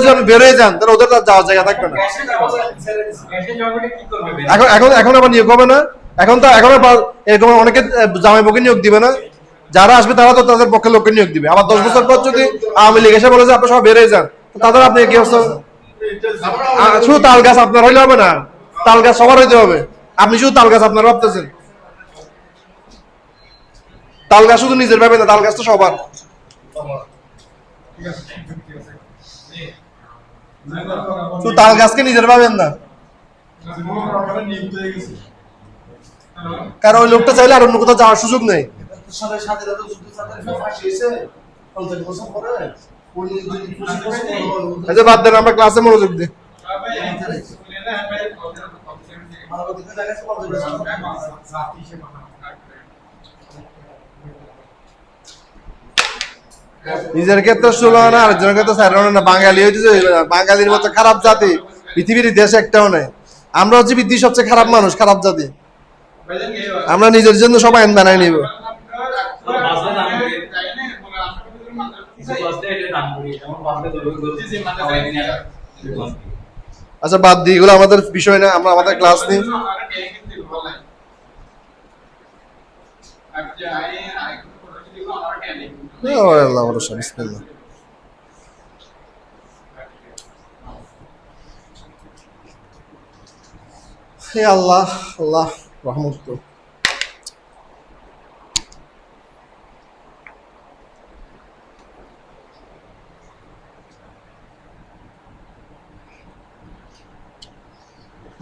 যদি আপনি বেরোয় যান তাহলে ওদের তো যাওয়ার জায়গা থাকবে না। এখন এখন আবার নিয়োগ হবে না, এখন এরকম অনেকে জামাই বউকে নিয়োগ দিবে না, যারা আসবে তারা তো তাদের পক্ষে লোককে নিয়োগ দিবে। আবার 10 বছর পর যদি আওয়ামী লীগ এসে বলে যে আপনারা সবাই বেরোয় যান, তাদের আপনি কি অবস্থা? শুধু তাল গাছ আপনার হইলে হবে না, তাল গাছ সবার হইতে হবে। আপনি শুধু তাল গাছ আপনার ভাবতেছেন, তাল গাছ শুধু নিজের ভাবে না, তাল গাছ তো সবার। শুধু তাল গাছকে নিজের ভাবেন না, কারণ ওই লোকটা চাইলে আর অন্য কোথাও যাওয়ার সুযোগ নেই। আচ্ছা বাদ দেন, আমরা ক্লাসে মনোযোগ দিই। নিজের ক্ষেত্রে ষোলো না, আরেকজনের ক্ষেত্রে সাইরো না। বাঙালি হয়েছে, বাঙালির মতো খারাপ জাতি পৃথিবীর দেশ একটাও নেই। আমরা হচ্ছে পৃথিবীর সবচেয়ে খারাপ মানুষ, খারাপ জাতি। আমরা নিজের জন্য সবাই আইন বানাই নিব। আচ্ছা বাদ দিই, এগুলো আমাদের বিষয় না, আমরা আমাদের ক্লাস নিই। আল্লাহ ভরসা, বিসমিল্লাহ। হে আল্লাহ, আল্লাহ রহমত করুন।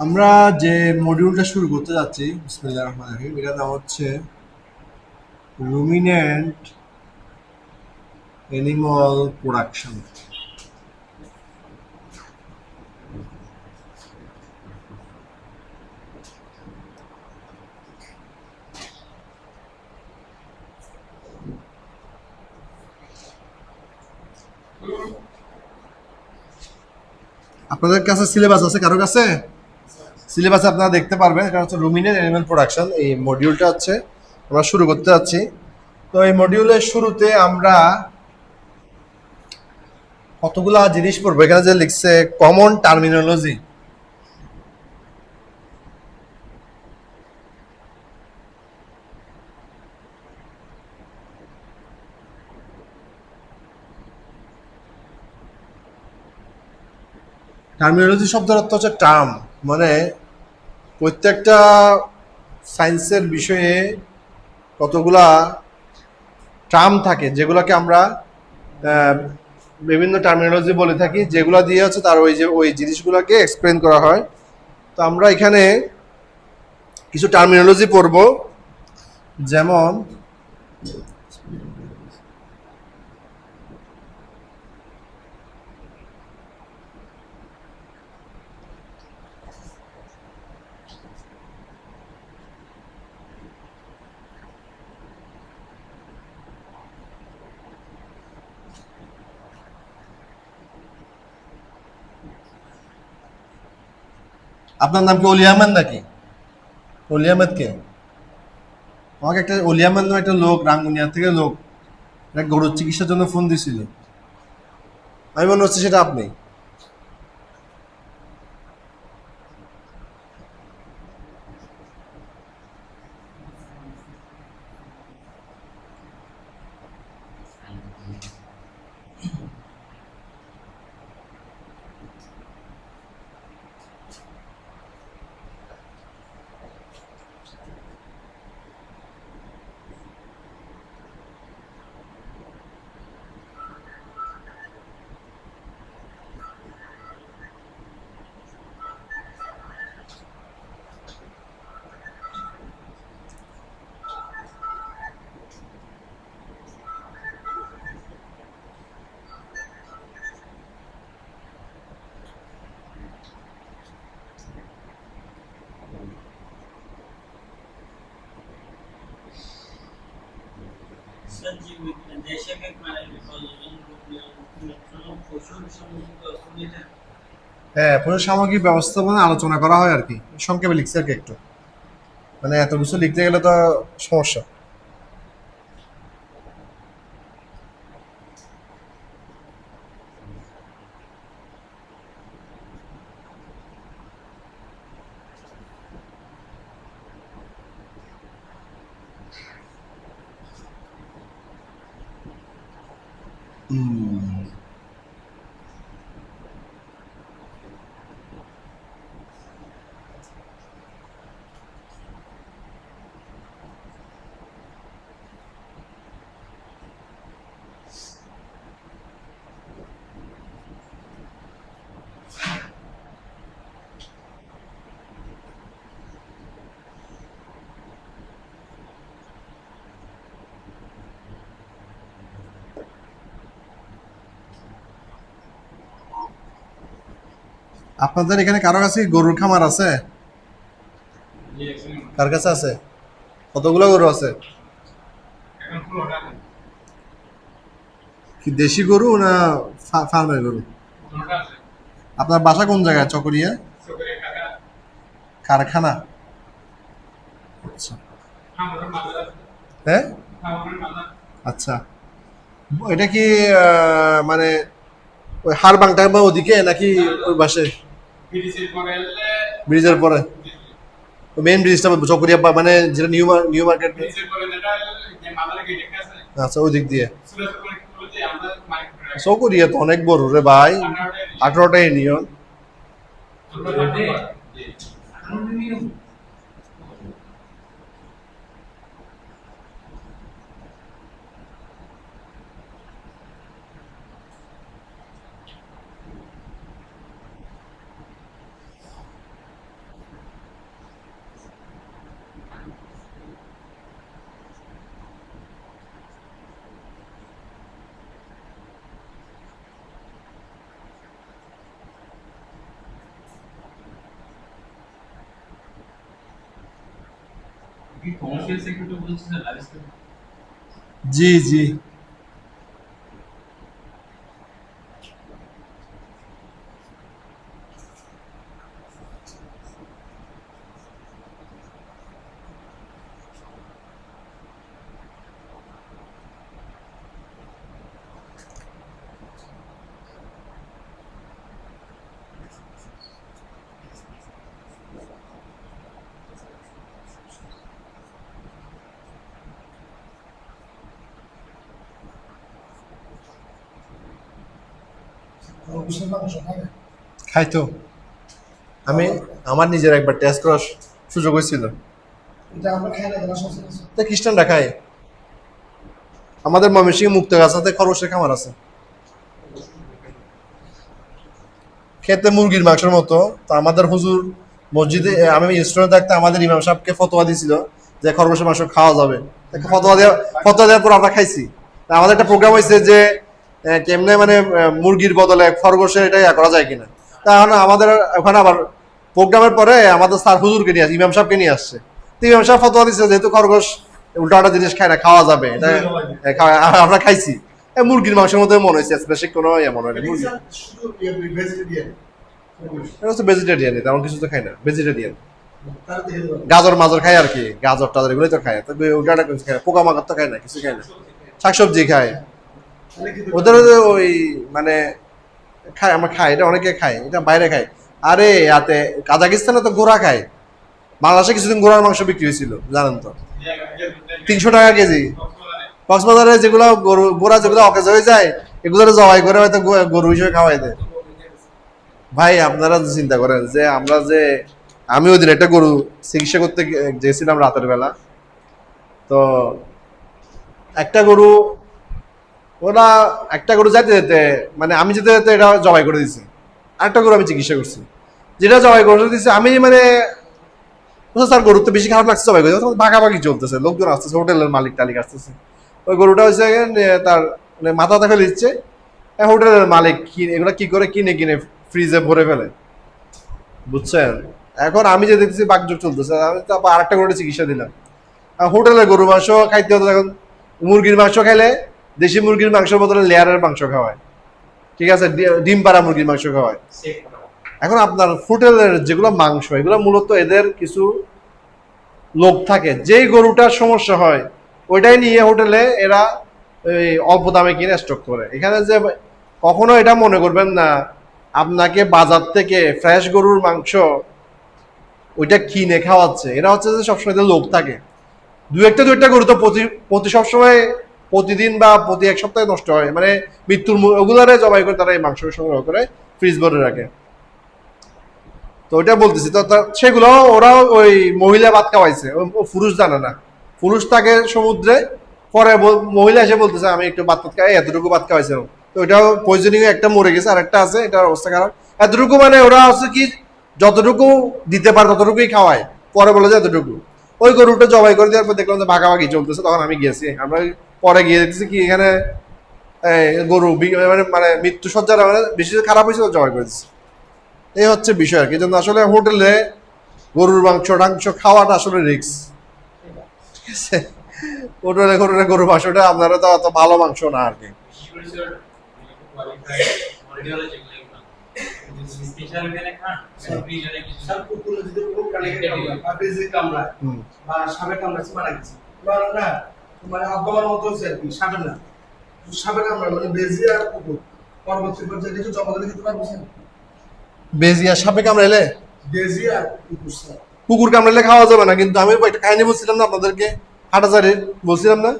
আমরা যে মডিউলটা শুরু করতে যাচ্ছি, বিসমিল্লাহির রহমানির রহিম, এটার নাম হচ্ছে রুমিন্যান্ট অ্যানিমাল প্রোডাকশন। আপনাদের কাছে সিলেবাস আছে? কারো কাছে সিলেবাসে আপনারা দেখতে পারবেন, এটা হচ্ছে রুমিন্যান্ট অ্যানিমাল প্রোডাকশন। এই মডিউলটা হচ্ছে আমরা শুরু করতে যাচ্ছি। তো এই মডিউলের শুরুতে আমরা কতগুলা জিনিস পড়বো। এখানে যে লিখছে কমন টার্মিনোলজি, টার্মিনোলজি শব্দের অর্থ হচ্ছে টার্ম, মানে প্রত্যেকটা সায়েন্সের বিষয়ে কতগুলা টার্ম থাকে যেগুলোকে আমরা বিভিন্ন টার্মিনোলজি বলে থাকি, যেগুলো দিয়ে হচ্ছে তার ওই জিনিসগুলোকে এক্সপ্লেন করা হয়। তো আমরা এখানে কিছু টার্মিনোলজি পড়ব, যেমন আপনার নাম কি অলি আহমেদ নাকি? অলি আহমেদ কে? আমাকে একটা অলি আহমেদ নামে একটা লোক রাঙ্গুনিয়া থেকে লোক একটা গরুর চিকিৎসার জন্য ফোন দিছিল, আমি মনে হচ্ছে সেটা আপনি। হ্যাঁ, পশু সামগ্রী ব্যবস্থাপনা আলোচনা করা হয় আর কি, সংক্ষেপে লিখছে আর কি একটু, মানে এত কিছু লিখতে গেলে তো সমস্যা। আপনাদের এখানে কারো কাছে গরুর খামার আছে? কার কাছে আছে? কতগুলো গরু আছে? কি দেশি গরু না ফার্মের গরু? আপনার বাসা কোন জায়গায়? চকরিয়া কারখানা? আচ্ছা। হ্যাঁ, আচ্ছা। এটা কি মানে ওই হাড়বাংটা বা ওদিকে নাকি ওই পাশে? ব্রিজের পরে মেইন ব্রিজটা চকরিয়া মানে যেটা নিউ মার্কেট। আচ্ছা, ওই দিক দিয়ে চকরিয়া তো অনেক বড় রে ভাই, 18টা ইউনিয়ন। জি জি। খাইতো। আমি আমার নিজের একবার টেস্ট করার সুযোগ হয়েছিল। তা খ্রিস্টানরা খায়। আমাদের ময়মনসিংহ মুক্তাগাছাতে খরগোশের খামার আছে। খেতে মুরগির মাংসের মতো। তো আমাদের হুজুর মসজিদে, আমি স্টুডেন্ট থাকতে আমাদের ইমাম সাহেবকে ফতোয়া দিয়েছিল যে খরগোশের মাংস খাওয়া যাবে। ফতোয়া দেওয়ার পর আমরা খাইছি। তা আমাদের একটা প্রোগ্রাম হয়েছে যে কেমনে মানে মুরগির বদলে খরগোশের এটা করা যায় কিনা। তা এখন আমাদের ওখানে আবার প্রোগ্রামের পরে আমাদের স্যার হুজুরকে নিয়ে আসছে, ইমাম সাহেবকে নিয়ে আসছে। তো ইমাম সাহেব ফতোয়া দিচ্ছে যেহেতু খরগোশ উল্টা জিনিস খায় না, খাওয়া যাবে, এটা আমরা খাইছি। মুরগির মাংসের মধ্যে মনে হয়েছে, স্পেশাল কোনো মনে হয় এটা হচ্ছে ভেজিটেরিয়ান, তেমন কিছু তো খাই না, ভেজিটেরিয়ান। গাজর মাজর খায় আর কি, গাজর টাজর এগুলোই তো খায়, তবে ওটা কিছু খায় না, পোকা মাকড় তো খায় না, কিছু খায় না, শাকসবজি খায়। ওদের ওই মানে খায়, আমরা খাই, এটা অনেকে খায়, এটা বাইরে খায়। আরে হাতে কাজাকিস্তানে তো গোড়া খায়। বাংলাদেশে কিছুদিন গোড়ার মাংস বিক্রি হয়েছিল, জানেন তো, 300 টাকা কেজি। কক্সবাজারে যেগুলো গরু গোড়া যেগুলো অকেজ হয়ে যায়, এগুলো জবাই করে হয়তো গরু হিসেবে খাওয়াই দেয়। ভাই আপনারা চিন্তা করেন যে আমরা যে, আমি ওই দিন একটা গরু চিকিৎসা করতে গেছিলাম রাতের বেলা। তো একটা গরু, ওরা একটা গরু যাইতে যেতে মানে আমি যেতে যেতে এটা জবাই করে দিছি। আরেকটা গরু আমি চিকিৎসা করছি, যেটা জবাই করে দিচ্ছি আমি মানে স্যার গরু তো বেশি খারাপ লাগছে, জবাই করে ভাগাভাগি চলতেছে, লোকজন আসতেছে, হোটেলের মালিক টালিক আসতেছে। ওই গরুটা হচ্ছে তার মানে মাথা ফেলে দিচ্ছে, হোটেলের মালিক এগুলো কি করে কিনে কিনে ফ্রিজে ভরে ফেলে, বুঝছেন। এখন আমি যে দেখতেছি বাকযোগ চলতেছে, আমি তো আরেকটা গরুটা চিকিৎসা দিলাম। হোটেলের গরু মাংস খাইতে হতো, এখন মুরগির মাংস খাইলে দেশি মুরগির মাংসের বদলে লেয়ারের মাংস খাওয়ায়, ঠিক আছে, ডিম পাড়া মুরগির মাংস খাওয়ায়। এখন আপনার হোটেলের যেগুলো মাংস, এগুলো মূলত এদের কিছু লোক থাকে, যেই গরুটার সমস্যা হয় ওইটাই নিয়ে হোটেলে এরা অল্প দামে কিনে স্টক করে। এখানে যে কখনো এটা মনে করবেন না আপনাকে বাজার থেকে ফ্রেশ গরুর মাংস ওইটা কিনে খাওয়াচ্ছে। এরা হচ্ছে যে সবসময় লোক থাকে, দু একটা গরু তো প্রতি সবসময় প্রতিদিন বা প্রতি এক সপ্তাহে নষ্ট হয়, মানে মৃত্যুর ওগুলারে জবাই করে তারা এই মাংস সংগ্রহ করে ফ্রিজ ভরে রাখে। তো ওইটা বলতেছি, তো সেগুলো ওরাও ওই মহিলা ভাত খাওয়াইছে, ও পুরুষ জানে না, পুরুষ থাকে সমুদ্রে, পরে মহিলা এসে বলতেছে আমি একটু ভাত খাই, এতটুকু ভাত খাওয়াইছে। তো ওইটাও পয়জনিং, একটা মরে গেছে আর একটা আছে, এটার অবস্থা খারাপ। এতটুকু মানে ওরা হচ্ছে কি যতটুকু দিতে পারে ততটুকুই খাওয়ায়, পরে বলে যে এতটুকু। ওই গরুটা জবাই করে দেওয়ার পর দেখলাম যে ভাগাভাগি চলতেছে, তখন আমি গিয়েছি, আমরা পরে গিয়ে দেখতেছি কি এখানে গরু মানে মানে মৃত্যুসজ্জার মানে বেশি খারাপ হয়েছে, জবাই করে দিচ্ছে। এই হচ্ছে বিষয় আর কি। জন্য আসলে হোটেলে গরুর মাংস খাওয়াটা আসলে রিস্ক, ঠিক আছে? হোটেলে গরুর মাংসটা আপনারা তো অত ভালো মাংস না আর কি। বেজিয়া সাপে কামড়াইলে, কুকুর কামড়াইলে খাওয়া যাবে না, কিন্তু আমি একটা কাহিনী বলছিলাম না আপনাদেরকে, হাটাজারির বলছিলাম না,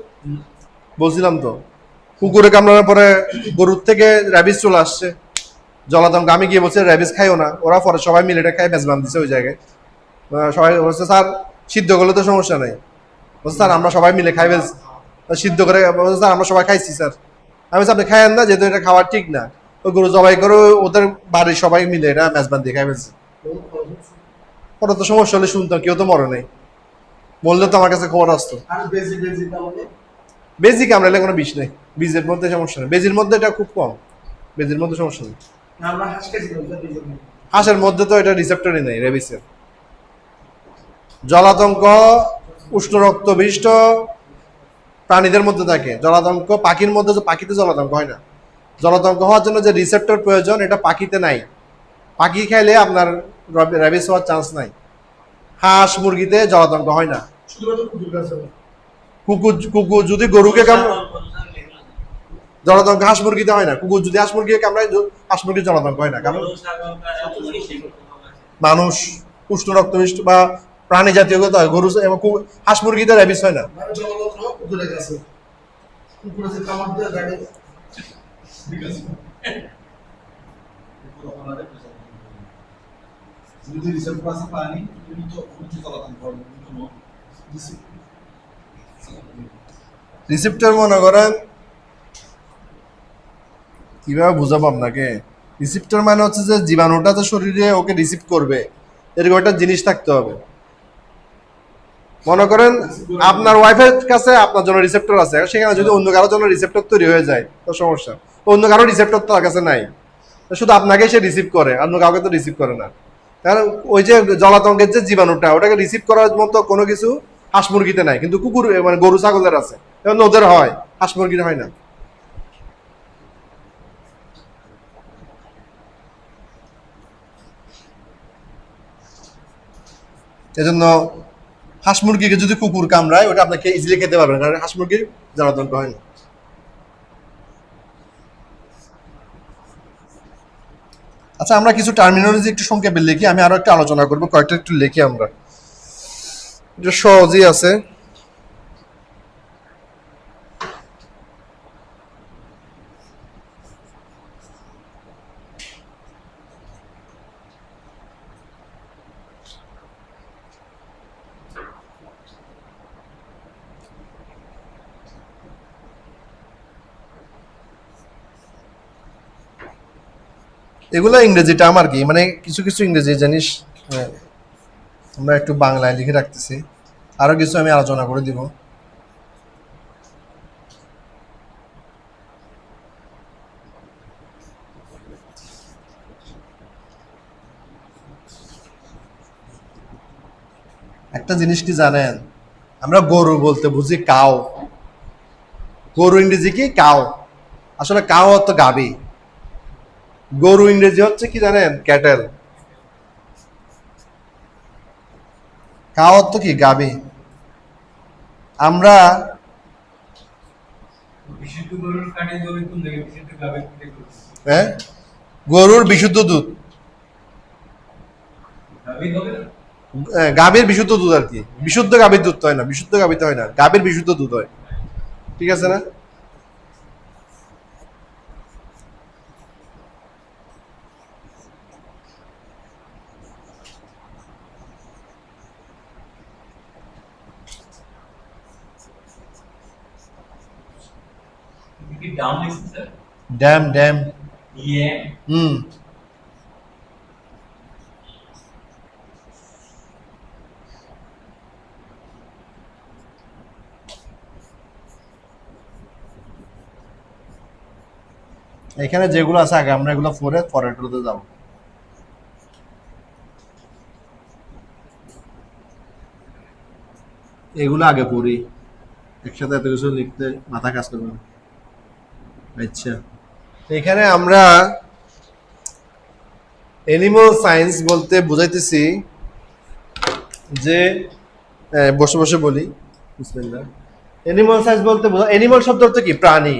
বলছিলাম তো কুকুরে কামড়ানোর পরে গরুর থেকে র্যাবিস চলে আসছে, জলাতঙ্ক। আমি গিয়ে বলছি র্যাবিস খাইও না, ওরা পরে সবাই মিলে এটা খাই মেজবান দিছে ওই জায়গায়। সবাই বলছে স্যার সিদ্ধ করলে তো সমস্যা নেই, বলছে স্যার আমরা সবাই মিলে খাই ফেলছি, সিদ্ধ করে বলছে স্যার আমরা সবাই খাইছি স্যার। আমি বলছি আপনি খাইয়েন না, যেহেতু এটা খাওয়া ঠিক না। ওই গরু জবাই করে ওদের বাড়ির সবাই মিলে এটা মেজবান দিয়ে খাই ফেলছে। ওটা তো সমস্যা হলে শুনতাম, কেউ তো মরে নাই, বললে তো আমার কাছে খবর আসতো। বেজি কামড়াইলে কোনো বিষ নেই, বীজের মধ্যে সমস্যা নেই, বেজির মধ্যে এটা খুব কম, বেজির মধ্যে সমস্যা নেই। হাঁসের মধ্যে তো এটা রিসেপ্টরই নেই রেবিসের। জলাতঙ্ক উষ্ণ রক্ত বিশিষ্ট প্রাণীদের মধ্যে থাকে, জলাতঙ্ক পাখির মধ্যে, পাখিতে জলাতঙ্ক হয় না। জলাতঙ্ক হওয়ার জন্য যে রিসেপ্টর প্রয়োজন এটা পাখিতে নাই, পাখি খাইলে আপনার র্যাবিস হওয়ার চান্স নাই। হাঁস মুরগিতে জলাতঙ্ক হয় না। কুকুর যদি গরুকে জলাতঙ্ক হাঁস মুরগিতে হয় না। কুকুর যদি হাঁস মুরগিকে কামড়ায়, হাঁস মুরগির জলাতঙ্ক হয় না, কারণ মানুষ উষ্ণ রক্তবিষ্ট বা প্রাণী জাতীয় হয়, গরু এবং হাঁস মুরগিতে র্যাবিস হয় না। রিসেপ্টর মনে করেন কিভাবে বুঝাবো আপনাকে, রিসিপ্টর মানে হচ্ছে যে জীবাণুটা যে শরীরে ওকে রিসিভ করবে এরকম একটা জিনিস থাকতে হবে। মনে করেন আপনার ওয়াইফের কাছে আপনার জন্য রিসেপ্টর আছে, সেখানে যদি অন্য কারোর জন্য রিসেপ্টর তৈরি হয়ে যায় তো সমস্যা। অন্য কারো রিসেপ্টর তার কাছে নাই, শুধু আপনাকেই সে রিসিভ করে, অন্য কাউকে তো রিসিভ করে না। কারণ ওই যে জলাতঙ্কের যে জীবাণুটা ওটাকে রিসিভ করার মতো কোনো কিছু হাঁস মুরগিতে নাই, কিন্তু কুকুর মানে গরু ছাগলের আছে, এবং ওদের হয়, হাঁস মুরগির হয় না। এজন্য হাঁস মুরগিকে যদি কুকুর কামড়ায় ওটা আপনাকে ইজিলি খেতে পারবেন, কারণ হাঁস মুরগির জলাতঙ্ক হয় না। আচ্ছা আমরা কিছু টার্মিনোলজি একটু সংক্ষেপে লিখি, আমি আরো একটু আলোচনা করবো, কয়েকটা একটু লিখি আমরা, এটা সহজই আছে। এগুলো ইংরেজিটা আমার কি মানে কিছু কিছু ইংরেজি জিনিস আমরা একটু বাংলায় লিখে রাখতেছি, আরো কিছু আমি আলোচনা করে দিব। একটা জিনিস কি জানেন, আমরা গরু বলতে বুঝি কাউ, গরু ইংরেজি কি কাউ, আসলে কাউ অর্থ গাভী, গরু ইংরেজি হচ্ছে কি জানেন ক্যাটেল, কাউ অর্থ কি গাভী। আমরা হ্যাঁ গরুর বিশুদ্ধ দুধ, গাভীর বিশুদ্ধ দুধ আর কি, বিশুদ্ধ গাভীর দুধ হয় না, বিশুদ্ধ গাভীতে হয় না, গাভীর বিশুদ্ধ দুধ হয়, ঠিক আছে না? Dam dam. হুম। এখানে যেগুলো আছে আগে আমরা এগুলো পরেরগুলোতে যাবো। এগুলো আগে পড়ি, একসাথে এত কিছু লিখতে মাথা কাজ করবে না। আচ্ছা, এখানে আমরা এনিম্যাল সায়েন্স বলতে বুঝাইতেছি যে বসে বসে বলি বিসমিল্লাহ। এনিম্যাল সায়েন্স বলতে এনিম্যাল শব্দ অর্থ কি? প্রাণী।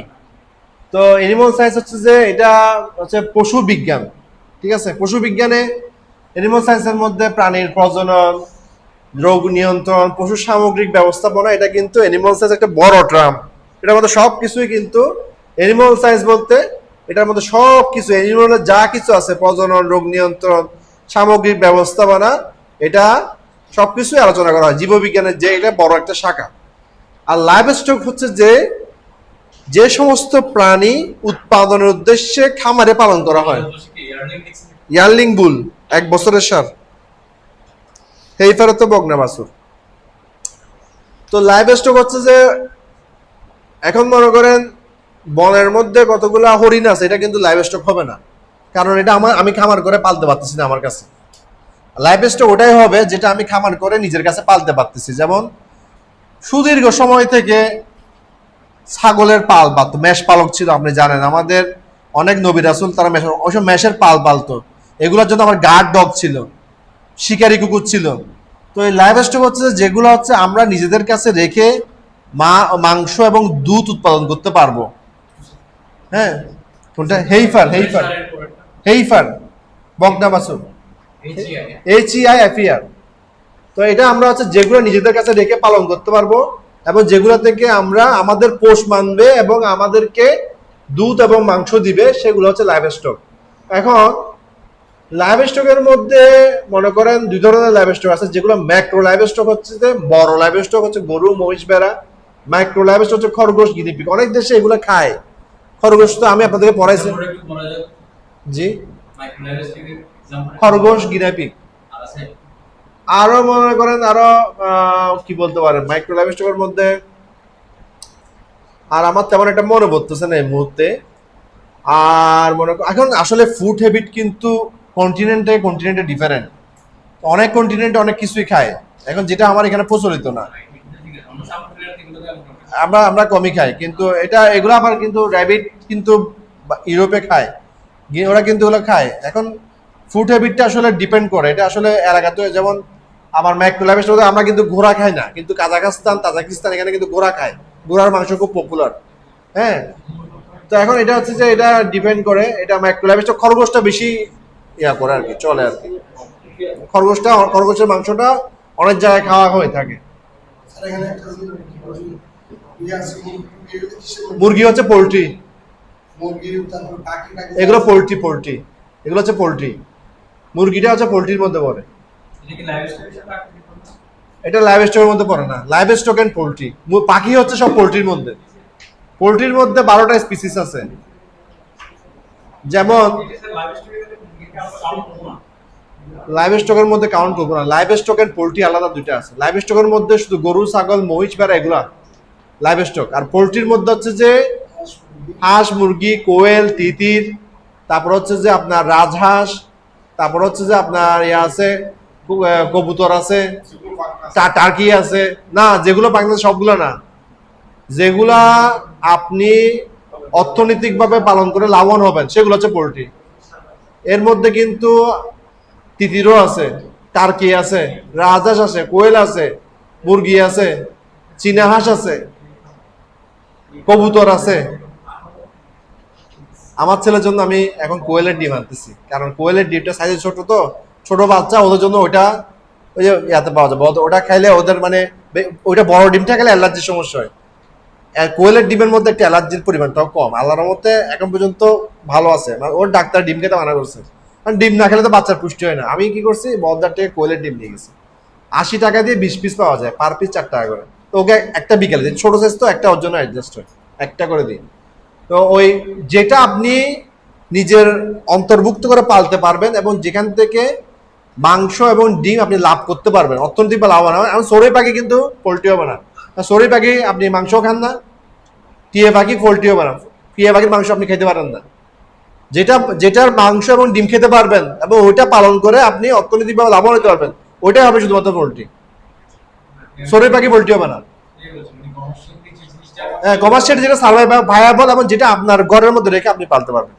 তো এনিম্যাল সায়েন্স হচ্ছে যে এটা হচ্ছে পশু বিজ্ঞান, ঠিক আছে? পশু বিজ্ঞানে এনিম্যাল সায়েন্সের মধ্যে প্রাণীর প্রজনন, রোগ নিয়ন্ত্রণ, পশু সামগ্রিক ব্যবস্থাপনা, এটা কিন্তু এনিম্যাল সায়েন্স একটা বড় টার্ম। এটার মধ্যে সব কিছুই কিন্তু এনিম্যাল সায়েন্স বলতে এটার মধ্যে সব কিছু এনিম্যালের যা কিছু আছে, প্রজনন, রোগ নিয়ন্ত্রণ, সামগ্রিক ব্যবস্থাপনা, এটা সবকিছুই আলোচনা করা হয় জীববিজ্ঞানের, যে এটা বড় একটা শাখা। আর লাইভ স্টক হচ্ছে যে সমস্ত প্রাণী উৎপাদনের উদ্দেশ্যে খামারে পালন করা হয়। ইয়ারলিং বুল 1 বছরের সার, হেইফার তো বকনা বাছুর। তো লাইভ স্টক হচ্ছে যে এখন মনে করেন বনের মধ্যে কতগুলো হরিণ আছে, এটা কিন্তু লাইভ স্টক হবে না, কারণ এটা আমি খামার করে পালতে পারতেছি না আমার কাছে। লাইভ স্টক ওটাই হবে যেটা আমি খামার করে নিজের কাছে পালতে পারতেছি। যেমন সুদীর্ঘ সময় থেকে ছাগলের পাল পালতো, মেষ পালক ছিল, আপনি জানেন আমাদের অনেক নবী রাসূল তারা ওইসব মেষের পাল পালতো। এগুলোর জন্য আমার গার্ড ডগ ছিল, শিকারি কুকুর ছিল। তো এই লাইভ স্টক হচ্ছে যেগুলো হচ্ছে আমরা নিজেদের কাছে রেখে মাংস এবং দুধ উৎপাদন করতে পারবো। হ্যাঁ, কোনটা? হেইফার, হেইফার, হেইফার বকনা বাছুর, HEIFER। তো এটা আমরা হচ্ছে যেগুলো নিজেদের কাছে রেখে পালন করতে পারবো এবং যেগুলো থেকে আমরা আমাদের পোষ মানবে এবং আমাদেরকে দুধ এবং মাংস দিবে, সেগুলো হচ্ছে লাইভ স্টক। এখন লাইভ স্টকের মধ্যে মনে করেন 2 ধরনের লাইভ স্টক আছে, যেগুলো ম্যাক্রো লাইভ স্টক হচ্ছে যে বড় লাইভ স্টক হচ্ছে গরু, মহিষ, ভেড়া। মাইক্রো লাইভ স্টক হচ্ছে খরগোশ, গিনিপিগ। অনেক দেশে এগুলো খায়। খরগোশ তো আমি আপনাদেরকে পড়াইছি। জি, খরগোশ, গিনিপিগ। আরো মনে করেন আরো কি বলতে পারেন মাইক্রো লাইভ স্টকের মধ্যে, আর আমার তেমন একটা মনে পড়তেছে না এই মুহূর্তে। আর মনে এখন আসলে ফুড হ্যাবিট কিন্তু কন্টিনেন্টে ডিফারেন্ট। অনেক কন্টিনেন্টে অনেক কিছুই খায়, এখন যেটা আমার এখানে প্রচলিত না, আমরা কমই খাই। কিন্তু এগুলো আবার কিন্তু র্যাবিট কিন্তু ইউরোপে খায়, ওরা কিন্তু ওগুলো খায়। এখন ফুড হ্যাবিটটা আসলে ডিপেন্ড করে, এটা আসলে এলাকাতে। যেমন আমার ম্যাক্রোলাইভের মধ্যে আমরা কিন্তু ঘোড়া খাই না, কিন্তু তাজিকিস্তান এখানে কিন্তু ঘোড়া খায়। ঘোড়ার মাংস খুব পপুলার। হ্যাঁ, তো এখন এটা হচ্ছে যে এটা ডিপেন্ড করে, এটা ম্যাক্রোলাইভের খরগোশটা বেশি করে আর কি, চলে আর কি। খরগোশের মাংসটা অনেক জায়গায় খাওয়া হয়ে থাকে। মুরগি হচ্ছে পোল্ট্রি, এগুলো পোল্ট্রি, এগুলো হচ্ছে পোল্ট্রি। মুরগিটা হচ্ছে পোল্ট্রির মধ্যে পড়ে। এটা লাইভ স্টকের মধ্যে পড়ে না। লাইভ স্টক এন্ড পোল্ট্রি, পাখি হচ্ছে সব পোল্ট্রির মধ্যে। পোল্ট্রির মধ্যে 12টা স্পিসিস আছে। যেমন লাইভ স্টকের মধ্যে কাউন্ট করবো না, লাইভ স্টক এন্ড পোল্ট্রি আলাদা দুইটা আছে। লাইভ স্টকের মধ্যে শুধু গরু, ছাগল, মহিষ, ভেড়া এগুলা লাইভ স্টক। আর পোল্ট্রির মধ্যে হচ্ছে যে হাঁস, মুরগি, কোয়েল, তিতির, তারপর হচ্ছে যে আপনার রাজহাঁস, তারপর হচ্ছে যে আপনার আছে কবুতর আছে, টার্কি আছে। না, যেগুলো বাংলাদেশ সবগুলো না, যেগুলা আপনি অর্থনৈতিকভাবে পালন করে লাভবান হবেন সেগুলো হচ্ছে পোল্ট্রি। এর মধ্যে কিন্তু তিতিরও আছে, টার্কি আছে, রাজহাঁস আছে, কোয়েল আছে, মুরগি আছে, চীনা হাঁস আছে, কবুতর আছে। আমার ছেলের জন্য আমি এখন কোয়েলের ডিম আনতেছি, কারণ কোয়েলের ডিমটা সাইজে ছোট, তো ছোট বাচ্চা ওদের জন্য ওটা ওই যে ইয়াতে পাওয়া যাবে, ওটা খাইলে ওদের মানে ওইটা বড় ডিমটা খেলে অ্যালার্জির সমস্যা হয়। কোয়েলের ডিমের মধ্যে একটা অ্যালার্জির পরিমাণটাও কম, আল্লাহর মধ্যে এখন পর্যন্ত ভালো আছে। ওর ডাক্তার ডিম খেতে মানা করছে, কারণ ডিম না খেলে তো বাচ্চার পুষ্টি হয় না। আমি কি করছি, বদার থেকে কোয়েলের ডিম নিয়ে গেছি। 80 টাকা দিয়ে 20 পিস পাওয়া যায়, পার পিস 4 টাকা করে। তো ওকে একটা বিকেলে দিই, ছোট সাইজ তো একটা ওর জন্য অ্যাডজাস্ট হয়, একটা করে দিই। তো ওই যেটা আপনি নিজের অন্তর্ভুক্ত করে পালতে পারবেন এবং যেখান থেকে মাংস এবং ডিম আপনি লাভ করতে পারবেন, অর্থনৈতিক বা লাভবান। এখন চড়ুই পাখি কিন্তু পোল্ট্রি হবে না। চড়ুই পাখি আপনি মাংসও খান না, টিয়া পাখি পোল্ট্রি হবে না, টিয়া পাখির মাংস আপনি খেতে পারেন না। যেটার মাংস এবং ডিম খেতে পারবেন এবং ওইটা পালন করে আপনি অর্থনৈতিকভাবে লাভবান হতে পারবেন, ওইটাই হবে শুধুমাত্র পোল্ট্রি। চড়ুই পাখি পোল্ট্রি হবে না। হ্যাঁ, কমার্শিয়াল যেটা সার্ভাইভাল ভায়াবল এবং যেটা আপনার ঘরের মধ্যে রেখে আপনি পালতে পারবেন,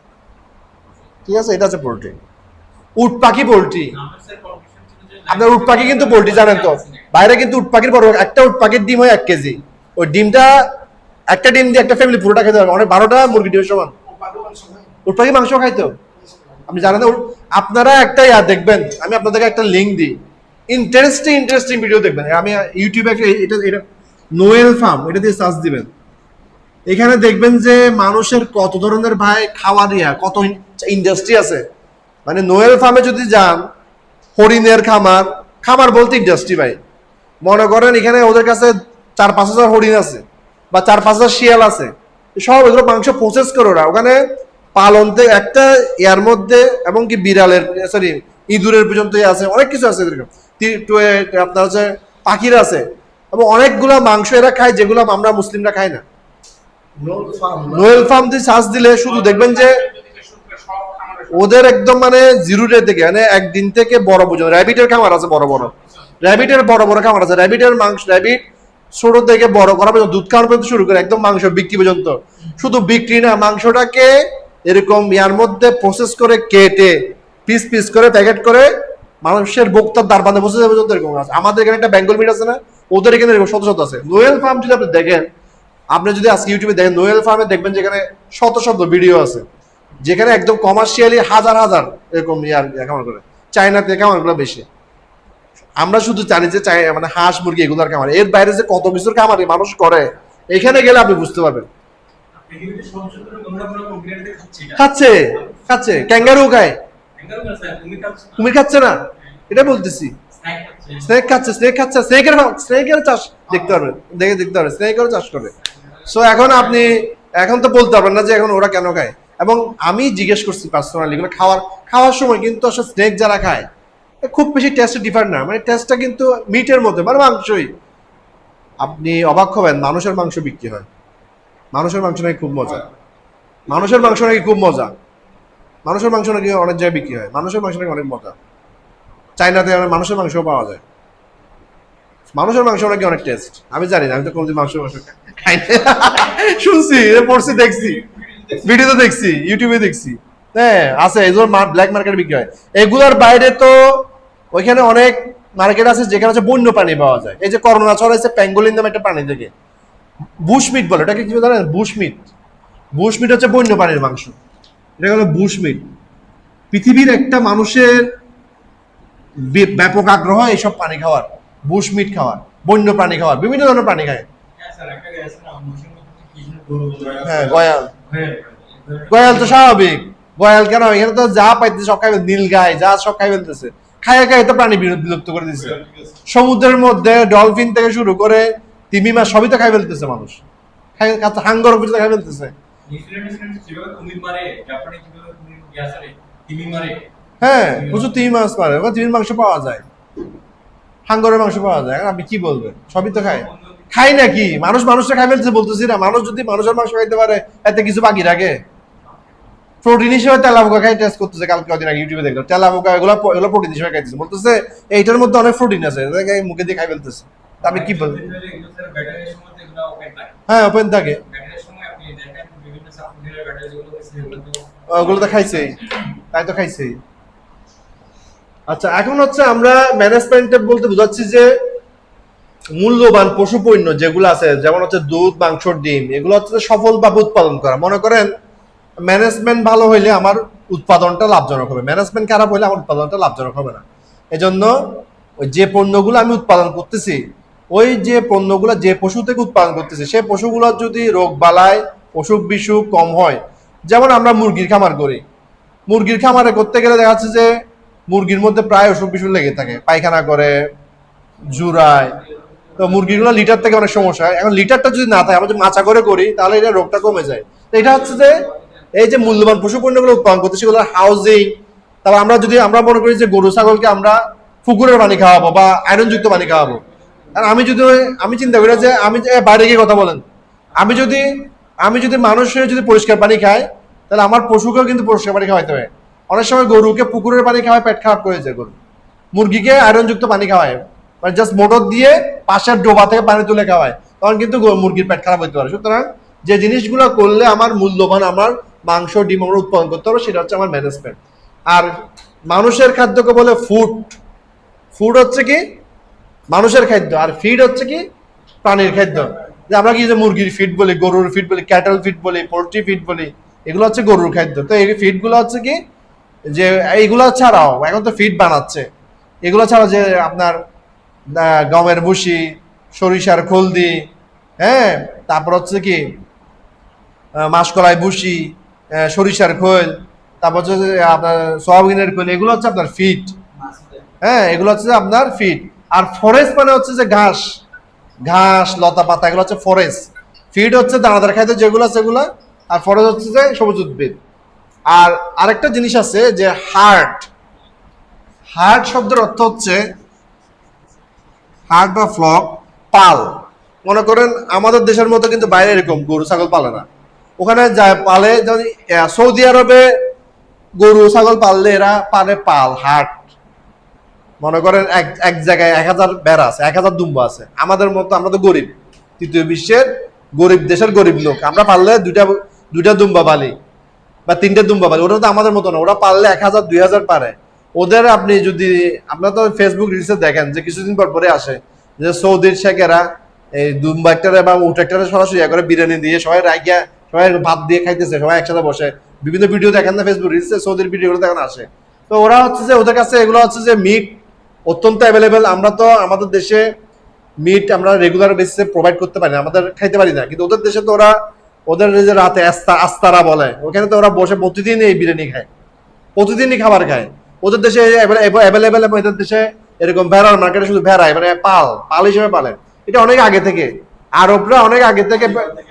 ঠিক আছে, এটা হচ্ছে পোল্ট্রি। উট পাখি পোল্ট্রি, আপনার উট পাখি কিন্তু পোল্ট্রি জানেন তো, বাইরে কিন্তু উট পাখির বড়, একটা উট পাখির ডিম হয় 1 কেজি। ওই ডিমটা, একটা ডিম দিয়ে একটা ফ্যামিলি পুরোটা খেতে পারবে, অনেক 12টা মুরগি ডিমের সমান। উট পাখি মাংস খাইতো আপনি জানেন না? আপনারা একটা দেখবেন, আমি আপনাদেরকে একটা লিঙ্ক দিই, ইন্টারেস্টিং ভিডিও দেখবেন। আমি ইউটিউবে এটা নোয়েল ফার্ম, এটা দিয়ে সার্চ দিবেন, এখানে দেখবেন যে মানুষের কত ধরনের ভাই খাওয়ার কত ইন্ডাস্ট্রি আছে। মানে নোয়েল ফার্মে যদি যান, হরিণের খামার, খামার বলতে ইন্ডাস্ট্রি ভাই। মনে করেন এখানে ওদের কাছে 4-5 হাজার হরিণ আছে বা 4-5 হাজার শিয়াল আছে, সব এগুলো মাংস প্রসেস করে ওরা ওখানে পালনতে একটা ইয়ার মধ্যে, এবং কি বিড়ালের, সরি ইঁদুরের পর্যন্ত আছে, অনেক কিছু আছে এরকম। আপনার হচ্ছে পাখিরা আছে, এবং অনেকগুলা মাংস এরা খায় যেগুলো আমরা মুসলিমরা খাই না। নোয়েল ফার্ম দিয়ে সার্চ দিলে শুধু দেখবেন যে ওদের একদম মানে জিরো ডে থেকে, মানে একদিন থেকে বড় পর্যন্ত র্যাবিটের খামার আছে, বড় বড় র্যাবিটের বড় খামার আছে। র্যাবিটের মাংস, র্যাবিট ছোট থেকে বড় করা পর্যন্ত, দুধ খাওয়ানো পর্যন্ত শুরু করে একদম মাংস বিক্রি পর্যন্ত। শুধু বিক্রি না, মাংসটাকে এরকম ইয়ার মধ্যে প্রসেস করে কেটে পিস পিস করে প্যাকেট করে মানুষের ভোক্তার দ্বারবান্ধে বসে যাবে পর্যন্ত এরকম আছে। আমাদের এখানে একটা বেঙ্গল মিট আছে না, ওদের এখানে এরকম শত শত আছে। নোয়েল ফার্ম যদি আপনি দেখেন, আপনি যদি আজকে ইউটিউবে দেখেন নোয়েল ফার্মে, দেখবেন যেখানে শত শত ভিডিও আছে, যেখানে একদম কমার্শিয়ালি হাজার হাজার এরকম ইয়ার খামার করে। চায়নাতে খামারগুলো বেশি। আমরা শুধু জানি যে মানে হাঁস মুরগি এগুলোর খামার, এর বাইরে যে কত কিছুর খামার মানুষ করে, এখানে গেলে আপনি বুঝতে পারবেন। খাচ্ছে খাচ্ছে ক্যাঙ্গারু খায়, কুমির খাচ্ছে না, এটা বলতেছি। স্নেক খাচ্ছে, স্নেকের চাষ দেখতে পারবেন, দেখতে পারবেন স্নেকেরও চাষ করে। সো এখন তো বলতে পারবেন না যে এখন ওরা কেন খায়। এবং আমি জিজ্ঞেস করছি পার্সোনালি, এগুলো খাওয়ার সময় কিন্তু আসলে স্নেক যারা খায় খুব বেশি টেস্ট ডিফারেন্ট না, মানে টেস্টটা কিন্তু মিটের মধ্যে, মানে মাংসই। আপনি অবাক হবেন, মানুষের মাংস বিক্রি হয়, মানুষের মাংস নাকি খুব মজা, মানুষের মাংস নাকি খুব মজা, মানুষের মাংস নাকি অনেক জায়গায় বিক্রি হয়, মানুষের মাংস নাকি অনেক মজা। চাইনাতে মানুষের মাংসও পাওয়া যায়, মানুষের মাংস নাকি অনেক টেস্ট। আমি জানি না, আমি তো কোনোদিন মাংস খাই না, শুনছি, পড়ছি, দেখছি, ভিডিওতে দেখছি, ইউটিউবে দেখছি। হ্যাঁ আছে, এগুলো ব্ল্যাক মার্কেটে বিক্রি হয়। এগুলোর বাইরে তো ওইখানে অনেক মার্কেট আছে যেখানে হচ্ছে বন্য প্রাণী পাওয়া যায়। এই যে করোনা ছড়াইছে প্যাঙ্গোলিন নামে একটা প্রাণী থেকে, বুশমিট বলে এটাকে, কি জানেন? বুশমিট হচ্ছে বন্য প্রাণীর মাংস, এটা হলো বুশমিট। পৃথিবীর একটা মানুষের ব্যাপক আগ্রহ এইসব প্রাণী খাওয়ার, বুশমিট খাওয়ার, বন্য প্রাণী খাওয়ার, বিভিন্ন ধরনের প্রাণী খায়। হ্যাঁ, গয়াল তো স্বাভাবিক, গয়াল কেন, এখানে তো যা পাইতেছে সব খাই, নীল গাই যা সব খাই ফেলতেছে, খায় তো প্রাণী বিলুপ্ত করে দিচ্ছে। সমুদ্রের মধ্যে ডলফিন থেকে শুরু করে তিমি মাছ সবই তো খাই ফেলতেছে মানুষ, হাঙ্গর পর্যন্ত খাই ফেলতেছে। হ্যাঁ, প্রচুর তিমি মাছ মারে, তিমির মাংস পাওয়া যায়, হাঙ্গরের মাংস পাওয়া যায়। আপনি কি বলবেন, সবই তো খায়। খাই নাকি মানুষটা খাই ফেলতেছে বলতেছি না। মানুষ যদি মানুষের মাংস খাইতে পারে, এতে কিছু বাকি রাখে? প্রোটিন হিসেবে তেলাপোকা খাই টেস্ট করতেছে, কালকে কদিন আগে ইউটিউবে দেখলাম, তেলাপোকা এগুলো প্রোটিন হিসেবে খাইতেছে, বলতেছে এইটার মধ্যে অনেক প্রোটিন আছে, মুখে দিয়ে খাই ফেলতেছে। আমি কি বলবো? হ্যাঁ, ওপেন থাকে, ওগুলো তো খাইছেই, তাই তো খাইছেই। আচ্ছা, এখন হচ্ছে আমরা ম্যানেজমেন্টে বলতে বোঝাচ্ছি যে মূল্যবান পশু পণ্য যেগুলো আছে, যেমন হচ্ছে দুধ, মাংস, ডিম, এগুলো হচ্ছে সফলভাবে উৎপাদন করা। মনে করেন ম্যানেজমেন্ট ভালো হইলে আমার উৎপাদনটা লাভজনক হবে, ম্যানেজমেন্ট খারাপ হইলে আমার উৎপাদনটা লাভজনক হবে না। এজন্য ওই যে পণ্যগুলো আমি উৎপাদন করতেছি, ওই যে পণ্যগুলো যে পশু থেকে উৎপাদন করতেছি, সেই পশুগুলোর যদি রোগ বালাই, অসুখ বিসুখ কম হয়, যেমন আমরা মুরগির খামার করি, মুরগির খামারে করতে গেলে দেখা যাচ্ছে যে মুরগির মধ্যে প্রায় অসুখ বিসুখ লেগে থাকে, পায়খানা করে, জুড়ায়, তো মুরগিগুলো লিটার থেকে অনেক সমস্যা হয়। এখন লিটারটা যদি না থাকে, আমরা যদি মাচা করে করি, তাহলে এটা রোগটা কমে যায়। এটা হচ্ছে যে এই যে মূল্যবান পশু পণ্যগুলো উৎপাদন করতে সেগুলো হাউজিং, তারপর আমরা মনে করি যে গরু ছাগলকে আমরা পুকুরের পানি খাওয়াবো বা আয়রন যুক্ত পানি খাওয়াবো। আর আমি চিন্তা করি যে আমি বাইরে গিয়ে কথা বলেন, আমি যদি মানুষ হয়ে যদি পরিষ্কার পানি খাই, তাহলে আমার পশুকেও কিন্তু পরিষ্কার পানি খাওয়াইতে হবে। অনেক সময় গরুকে পুকুরের পানি খাওয়ায় পেট খারাপ করে যায় গরু, মুরগিকে আয়রন যুক্ত পানি খাওয়ায়, মানে জাস্ট মোটর দিয়ে পাশের ডোবা থেকে পানি তুলে খাওয়ায়, তখন কিন্তু মুরগির পেট খারাপ হতে পারে। সুতরাং যে জিনিসগুলো করলে আমার মূল্যবান আমার মাংস ডিম আমরা উৎপাদন করতে হবে, সেটা হচ্ছে আমার ম্যানেজমেন্ট। আর মানুষের খাদ্যকে বলে ফুড হচ্ছে কি মানুষের খাদ্য, আর ফিড হচ্ছে কি প্রাণীর খাদ্য। যে আমরা কি যে মুরগির ফিড বলি, গরুর ফিড বলি, ক্যাটল ফিড বলি, পোল্ট্রি ফিড বলি, এগুলো হচ্ছে গরুর খাদ্য। তো এই ফিড গুলো হচ্ছে কি যে এইগুলো ছাড়াও এখন তো ফিড বানাচ্ছে, এগুলো ছাড়াও যে আপনার গমের ভুসি, সরিষার খোলদি, হ্যাঁ, তারপর হচ্ছে কি মাসকলাই ভুসি, সরিষার খোল, তারপর হচ্ছে আপনার সয়াবিনের খোল, এগুলো হচ্ছে আপনার ফিড। হ্যাঁ, এগুলো হচ্ছে আপনার ফিড। আর ফরেস্ট মানে হচ্ছে যে ঘাস লতা পাতা, এগুলো হচ্ছে ফরেস্ট। ফিড হচ্ছে দানাদার খাদ্য যেগুলো আছে সেগুলো, আর ফরেস্ট হচ্ছে যে সবুজ উদ্ভিদ। আর আরেকটা জিনিস আছে যে হার্ট শব্দের অর্থ হচ্ছে হার্ট বা ফ্লক, পাল। মনে করেন আমাদের দেশের মতো কিন্তু বাইরে এরকম গরু ছাগল পালে না, ওখানে যায় পালে। যদি সৌদি আরবে গরু ছাগল পাললে এরা পালে পাল, হার্ট। মনে করেন এক জায়গায় 1000 বেড়া আছে, 1000 দুম্বা আছে। আমাদের মতো, আমরা তো গরিব, তৃতীয় বিশ্বের গরিব দেশের গরিব লোক, আমরা পারলে দুইটা দুম্বা পালি বা 3টে দুম্বা পালি। ওটা তো আমাদের মতো না, ওরা পারলে 1000 2000 পারে। ওদের আপনি যদি আপনারা তো ফেসবুক রিলসে দেখেন যে কিছুদিন পর পরে আসে যে সৌদির শেখেরা এই দুম্বা একটারে বা উট একটারে সরাসরি করে বিরিয়ানি দিয়ে সবাই রাইগা, সবাই ভাত দিয়ে খাইতেছে, সবাই একসাথে বসে। বিভিন্ন ভিডিও দেখেন না ফেসবুক রিলসে, সৌদির ভিডিওগুলো দেখেন আসে। তো ওরা হচ্ছে যে ওদের কাছে এগুলো হচ্ছে যে মিট অত্যন্ত অ্যাভেলেবেল। আমরা তো আমাদের দেশে মিট আমরা রেগুলার বেসিসে প্রোভাইড করতে পারি না, আমাদের খাইতে পারি না। কিন্তু ওদের দেশে তো ওদের যে রাতে আস্তারা বলে, ওখানে তো ওরা বসে প্রতিদিন এই বিরিয়ানি খায়, প্রতিদিনই খাবার খায়। ওদের দেশে অ্যাভেলেবেল, এবং এদের দেশে এরকম ভেড়ার মার্কেটে শুধু ভেড়াই, মানে পাল হিসেবে পালে। এটা অনেক আগে থেকে, আরবরা অনেক আগে থেকে,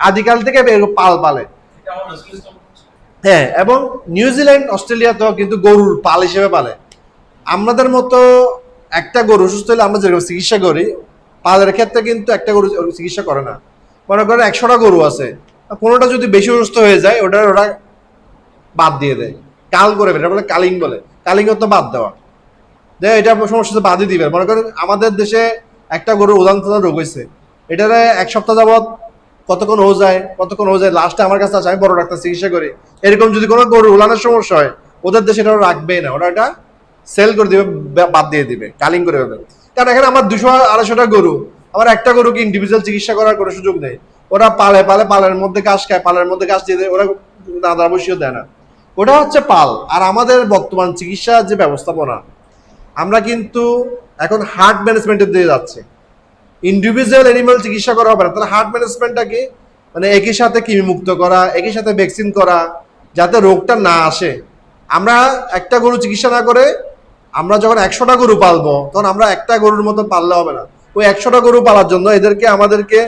আদিকাল থেকে পাল পালে। হ্যাঁ, এবং নিউজিল্যান্ড অস্ট্রেলিয়াতেও কিন্তু গরুর পাল হিসেবে পালে। আমাদের মতো একটা গরু অসুস্থ হলে আমরা যেরকম চিকিৎসা করি, পালের ক্ষেত্রে কিন্তু একটা গরু চিকিৎসা করে না। মনে করেন 100টা গরু আছে, কোনোটা যদি বেশি অসুস্থ হয়ে যায় ওরা বাদ দিয়ে দেয়, কাল করে ফেলে, বলে কালিং বলে। কালিং তো বাদ দেওয়া, যে এটা সমস্যা বাদই দিবে। মনে করেন আমাদের দেশে একটা গরুর উদান রোগ হয়েছে, এটারে 1 সপ্তাহ যাবৎ কতক্ষণ হয়ে যায়, লাস্টে আমার কাছে আসে, আমি বড় ডাক্তার চিকিৎসা করি। এরকম যদি কোনো গরুর উলানের সমস্যা হয়, ওদের দেশে এটা রাখবেই না, ওরা এটা সেল করে দিবে, বাদ দিয়ে দিবে, কালিং করে দেবে। কারণ এখানে আমার 200-250টা গরু, আমার একটা গরুকে ইন্ডিভিজুয়াল চিকিৎসা করার কোনো সুযোগ নেই। ওরা পালের মধ্যে ঘাস খায়, পালের মধ্যে ঘাস দিয়ে দেয়, ওরা দাদা বসিও দেয় না। ওটা হচ্ছে পাল। আর আমাদের বর্তমান চিকিৎসা যে ব্যবস্থাপনা, আমরা কিন্তু এখন হার্ট ম্যানেজমেন্টের দিয়ে যাচ্ছে। ইন্ডিভিজুয়াল অ্যানিমাল চিকিৎসা করা হবে না, তাহলে হার্ট ম্যানেজমেন্টটা কি, মানে একই সাথে কৃমিমুক্ত করা, একই সাথে ভ্যাকসিন করা, যাতে রোগটা না আসে। আমরা একটা গরু চিকিৎসা না করে আমরা যখন 100টা গরু পালবো, তখন আমরা একটা গরুর মতো পাললে হবে না। ওই 100টা গরু পালার জন্য আমাদেরকে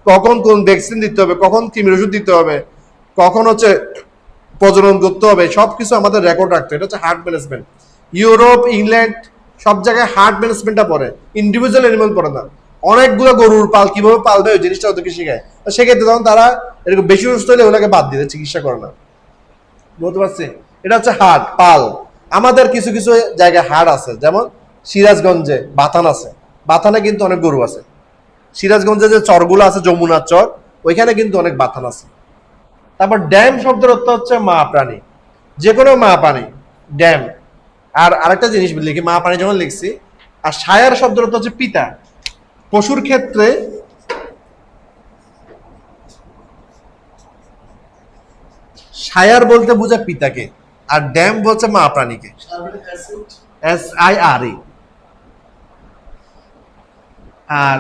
কখন কোন ভ্যাকসিন দিতে হবে, কখন কৃমির ওষুধ দিতে হবে, কখন হচ্ছে প্রজনন করতে হবে, সবকিছু আমাদের রেকর্ড রাখতে। এটা হচ্ছে হার্ট ম্যানেজমেন্ট। ইউরোপ, ইংল্যান্ড সব জায়গায় হার্ট ম্যানেজমেন্টটা পড়ে, ইন্ডিভিজুয়াল অ্যানিমাল পড়ে না। অনেকগুলো গরুর পাল কিভাবে পালবে ওই জিনিসটা ওদেরকে শেখায়। সেক্ষেত্রে তখন তারা এরকম বেশি অসুস্থ হলে ওগুলোকে বাদ দিয়ে চিকিৎসা করে না। বলতে পারছি? এটা হচ্ছে হার্ট, পাল। আমাদের কিছু কিছু জায়গায় হাট আছে, যেমন সিরাজগঞ্জে বাথান আছে, বাথানে কিন্তু অনেক গরু আছে। সিরাজগঞ্জে যে চরগুলো আছে, যমুনার চর, ওইখানে কিন্তু অনেক বাথান আছে। তারপর ড্যাম শব্দের অর্থ হচ্ছে মা প্রাণী, যে কোনো মা প্রাণী, ড্যাম। আর আরেকটা জিনিস লিখি, মা প্রাণী যখন লিখছি। আর সায়ার শব্দের অর্থ হচ্ছে পিতা। পশুর ক্ষেত্রে সায়ার বলতে বোঝায় পিতাকে, আর ড্যাম বলছে মা প্রাণীকে, SIRE। আর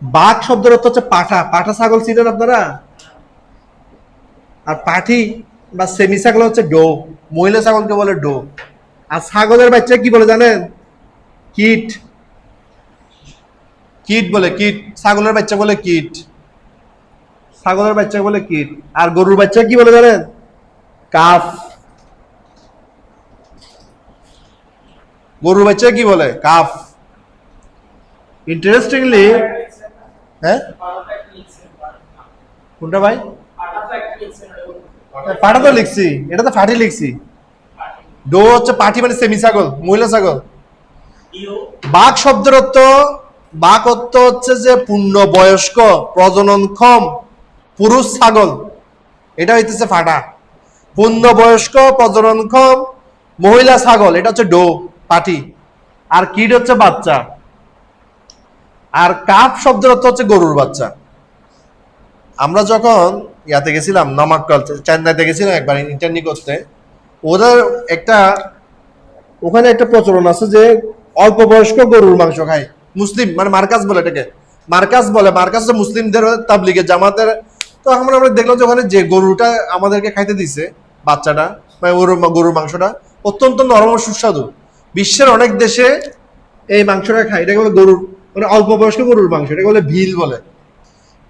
বাঘ শব্দের অর্থ হচ্ছে পাঠা। পাঠা ছাগল ছিলেন আপনারা? আর পাঠি বা সেমি ছাগল হচ্ছে ডো, মহিলা ছাগলকে বলে ডো। আর ছাগলের বাচ্চা কি বলে জানেন? কিট। কিট বলে, কিট। ছাগলের বাচ্চা বলে কিট। ছাগলের বাচ্চা বলে কিট, আর গরুর বাচ্চা কি বলে জানেন? কাফ। গরুর বাচ্চা কি বলে? কাফ। ইন্টারেস্টিংলি, হ্যাঁ কোনটা ভাই? পাঠা তো লিখছি, এটা তো ফাটি লিখছি। ডো হচ্ছে পাঠি, মানে সেমি ছাগল, মহিলা ছাগল। বাঘ শব্দের অর্থ, বাঘ অর্থ হচ্ছে যে পূর্ণ বয়স্ক প্রজননক্ষম পুরুষ ছাগল, এটা হইতেছে ফাটা। পূর্ণ বয়স্ক প্রজননক্ষম মহিলা ছাগল, এটা হচ্ছে ডো, পাঠি। আর কিড হচ্ছে বাচ্চা। আর কাফ শব্দের অর্থ হচ্ছে গরুর বাচ্চা। আমরা যখন ইয়াতে গেছিলাম, নমাক্কল চেন্নাইতে গেছিলাম একবার ইন্টার্নি করতে, ওদের একটা ওখানে একটা প্রচলন আছে যে অল্প বয়স্ক গরুর মাংস খায়। মুসলিম, মানে মার্কাজ বলে এটাকে, মার্কাজ বলে। মার্কাজ হচ্ছে মুসলিমদের, তাবলিগের, জামাতের। তো আমরা দেখলাম যে ওখানে যে গরুটা আমাদেরকে খাইতে দিছে, বাচ্চাটা মানে গরুর মাংসটা অত্যন্ত নরম ও সুস্বাদু। বিশ্বের অনেক দেশে এই মাংসটা খায়, এটাকে বলে গরুর, মানে অল্প বয়স্ক গরুর মাংস, এটাকে বলে ভিল বলে।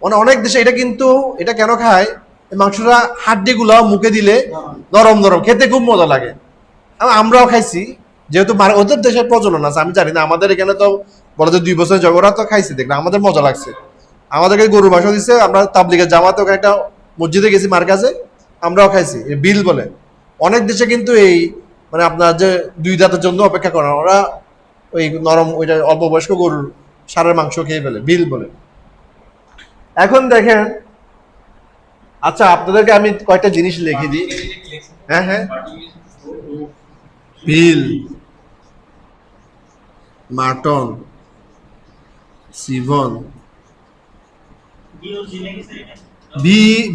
মানে অনেক দেশে এটা, কিন্তু এটা কেন খায়, এই মাংসটা হাড্ডি গুলা মুখে দিলে নরম নরম, খেতে খুব মজা লাগে। আমরাও খাইছি, যেহেতু ওদের দেশের প্রচলন আছে, আমি জানি না। আমাদের এখানে তো বলে যে 2 বছর জগ, ওরা তো খাইছে, দেখলাম আমাদের মজা লাগছে। আমাদেরকে গরু মাংস দিচ্ছে, আমরা তাবলিগের জামাতে ওখানে একটা মসজিদে গেছি, মার কাছে, আমরাও খাইছি। বিল বলে। অনেক দেশে কিন্তু এই মানে আপনার যে 2 দাঁতের জন্য অপেক্ষা করে, ওরা ওই নরম ওইটা অল্প বয়স্ক গরুর সারের মাংস খেয়ে ফেলে, বিল বলে। এখন দেখেন, আচ্ছা আপনাদেরকে আমি কয়েকটা জিনিস লিখে দিই। হ্যাঁ হ্যাঁ, বিল, মাটন, সিভন,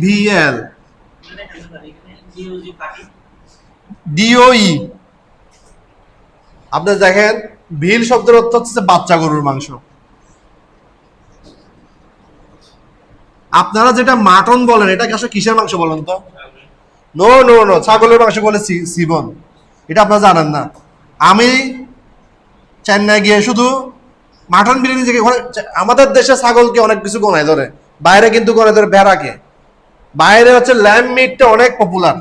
ভিএল, ডিওই। আপনি দেখেন, ভিল শব্দের অর্থ হচ্ছে বাচ্চা গরুর মাংস। আপনারা যেটা মাটন বলেন, এটা আসলে কিসের মাংস বলেন তো? নো নো নো, ছাগলের মাংস বলে সিভন। এটা আপনারা জানেন না। আমি চেন্নাই গিয়ে শুধু মাটন বিরিয়ানি থেকে, আমাদের দেশে ছাগলকে অনেক কিছু গনায় ধরে, বাইরে কিন্তু গনায় ধরে ভেড়াকে। বাইরে হচ্ছে ল্যাম্ব মিটটা অনেক পপুলার,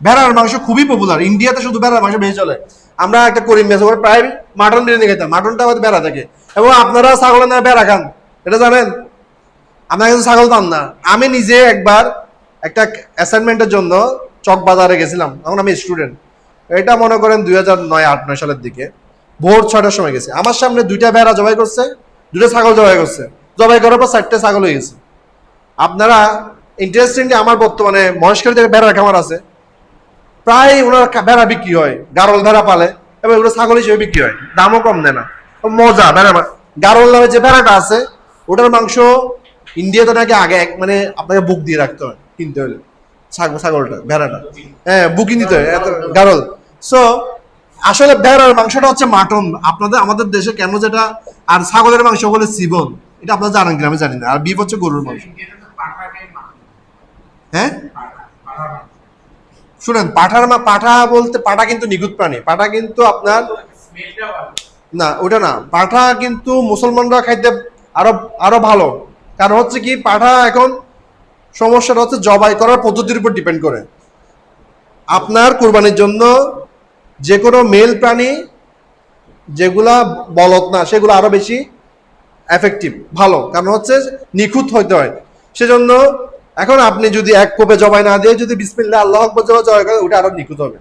ভেড়ার মাংস খুবই পপুলার। ইন্ডিয়াতে শুধু ভেড়ার মাংস বেশি চলে। আমরা একটা করিম মেসে করে প্রায় মাটন বিরিয়ানি খেতাম, মাটনটা আমাদের ভেড়া থাকে। এবং আপনারা ছাগলের না ভেড়া খান, এটা জানেন? আপনারা কিন্তু ছাগল পান না। আমি নিজে একবার একটা অ্যাসাইনমেন্টের জন্য চকবাজারে গেছিলাম, তখন আমি স্টুডেন্ট। এটা মনে করেন 2009-8-9 সালের দিকে, ভোর 6টার সময় গেছে। আমার সামনে 2টা ভেড়া জবাই করছে, 2টা ছাগল জবাই করছে। জবাই করার পর 4টে ছাগল হয়ে গেছে। আপনারা ইন্টারেস্টিংলি, আমার বর্তমানে মহেশখালী থেকে ভেড়ার খামার আছে, প্রায় ওনার ভেড়া বিক্রি হয়, গারল ভেড়া পালে, এবং ওগুলো ছাগল হিসেবে বিক্রি হয়, দামও কম দেয় না। মজা ভেড়া। গারল নামে যে ভেড়াটা আছে, ওটার মাংস ইন্ডিয়াতে নাকি আগে মানে আপনাকে বুক দিয়ে রাখতে হয় কিনতে হলে, ছাগলটা, ভেড়াটা, হ্যাঁ বুকিং দিতে হয়, গারল। সো আসলে ভেড়ার মাংসটা হচ্ছে মাটন আপনাদের, আমাদের দেশে কেন যেটা, আর ছাগলের মাংস বলে সিবন, এটা আপনারা জানেন কিনা আমি জানি না। আর বিফ হচ্ছে গরুর মাংস। হ্যাঁ শুনেন, পাঠা বলতে, পাঠা কিন্তু নিখুঁত প্রাণী। পাঠা কিন্তু আপনার, না ওটা না, পাঠা কিন্তু মুসলমানরা খাইতে আরো আরো ভালো। কারণ হচ্ছে কি, পাঠা এখন সমস্যাটা হচ্ছে জবাই করার পদ্ধতির উপর ডিপেন্ড করে। আপনার কুরবানির জন্য যে কোনো মেল প্রাণী যেগুলা বলদ না, সেগুলো আরো বেশি এফেক্টিভ, ভালো। কারণ হচ্ছে নিখুঁত হইতে হয়। সেজন্য এখন আপনি যদি এক কোপে জবাই না দিয়ে যদি বিসমিল্লাহ আল্লাহু আকবার জবাই করেন, ওটা আরো নিখুঁত হবে,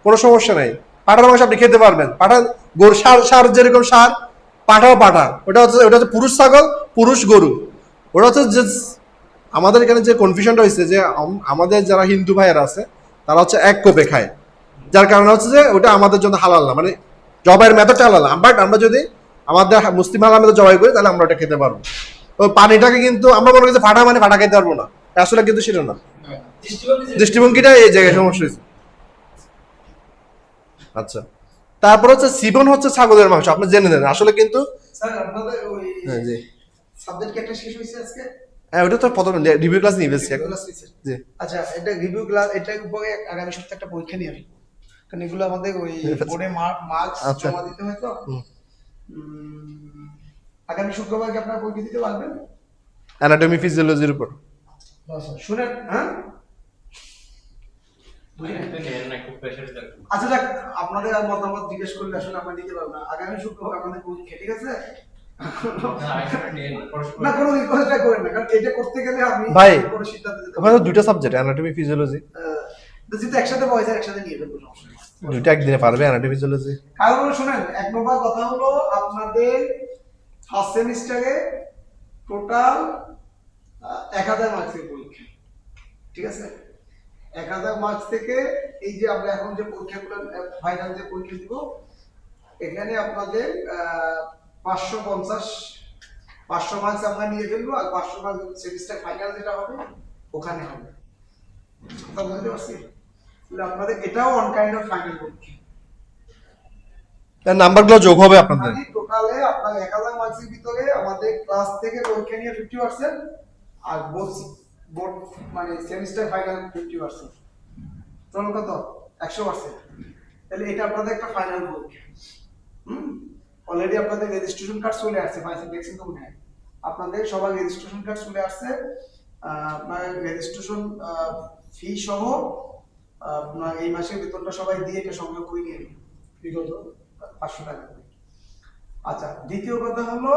কোনো সমস্যা নাই। পাঠার মাংস আপনি খেতে পারবেন। পাঠা গরু, সার যেরকম সার, পাঠাও পাঠা। ওটা হচ্ছে পুরুষ ছাগল, পুরুষ গরু। ওটা হচ্ছে যে আমাদের এখানে যে কনফিউশনটা হয়েছে, যে আমাদের যারা হিন্দু ভাইয়েরা আছে, তারা হচ্ছে এক কোপে খায়, যার কারণে হচ্ছে যে ওটা আমাদের জন্য হালাল না, মানে জবাইয়ের মেথডটা হালাল না। বাট আমরা যদি আমাদের মুসলিম হালাল মেথড জবাই করি, তাহলে আমরা ওটা খেতে পারবো। তো পানিটাকে কিন্তু আমরা মনে করি যে ফাটা মানে ফাটা খেতে পারবো না, আসলে কিন্তু সেটা না। দৃষ্টিভঙ্গিটা এই জায়গায় সমস্যা হয়েছে। আচ্ছা, তারপর হচ্ছে সিবন হচ্ছে ছাগলের মাংস, আপনি জেনে নেন। আসলে কিন্তু স্যার আপনাদের ওই হ্যাঁ জি, সাবজেক্ট কি একটা শেষ হয়েছে আজকে? হ্যাঁ ওটা তো প্রথম রিভিউ ক্লাস নিয়ে ফেলছি এখন। জি আচ্ছা, এটা রিভিউ ক্লাস, এটার উপরে আগামী সপ্তাহে একটা পরীক্ষা নিয়ে আসবো, কারণ এগুলো আমাদের ওই বোর্ডে মার্কস আচ্ছা। জমা দিতে হয় তো। আগামী শুক্রবার কি আপনারা পরীক্ষা দিতে পারবেন? অ্যানাটমি ফিজিওলজির উপর। শুনেন, হ্যাঁ আচ্ছা যাক, আপনাদের আর মতামত জিজ্ঞেস করলে আসলে আমরা নিতে পারবো না। আগামী শুক্রবার আপনাদের পরীক্ষা, ঠিক আছে? না কোনো রিকোয়েস্ট করেন না, কারণ এটা করতে গেলে আমি ভাই, কোনো সিদ্ধান্ত দিতে ওখানে তো দুইটা সাবজেক্ট, অ্যানাটমি ফিজিওলজি। যেহেতু একসাথে পয়সা একসাথে নিয়ে ফেলবো, সমস্যা নেই। দুইটা একদিনে পারবে অ্যানাটমি ফিজিওলজি? কারণ হলো শুনেন, এক নম্বর কথা হলো আপনাদের ফার্স্ট সেমিস্টারে টোটাল 1000 মার্কসের পরীক্ষা, ঠিক আছে? 1000 মার্কস থেকে এই যে আমরা এখন যে পরীক্ষাগুলো ফাইনাল যে পরীক্ষা দিব, এখানে আপনাদের 550 মার্কস আমরা নিয়ে ফেলবো, আর 500 মার্কস সেমিস্টার ফাইনাল যেটা হবে ওখানে হবে। কথা বুঝতে পারছি? তাহলে আপনাদের এটাও অন কাইন্ড অফ ফাইনাল পরীক্ষা। এর নাম্বারগুলো যোগ হবে আপনাদের। মানে টোটালে আপনার 1000 মার্কসের ভিতরে আমাদের ক্লাস থেকে পরীক্ষা নিয়ে 50% আর বোর্ড মানে সেমিস্টার ফাইনাল 50%। টোটাল কত? 100%। তাহলে এটা আপনাদের একটা ফাইনাল পরীক্ষা। অলরেডি আপনাদের রেজিস্ট্রেশন কার্ড চলে আসছে, পাইছেন দেখছেন তো মনে হয়। আপনাদের সবার রেজিস্ট্রেশন কার্ড চলে আসছে। আপনার রেজিস্ট্রেশন ফি সহ আপনার এই মাসের বেতনটা সবাই দিয়ে এটা সংগ্রহ করে নিয়ে নিন, বিগত 500 টাকা করে। আচ্ছা, দ্বিতীয় কথা হলো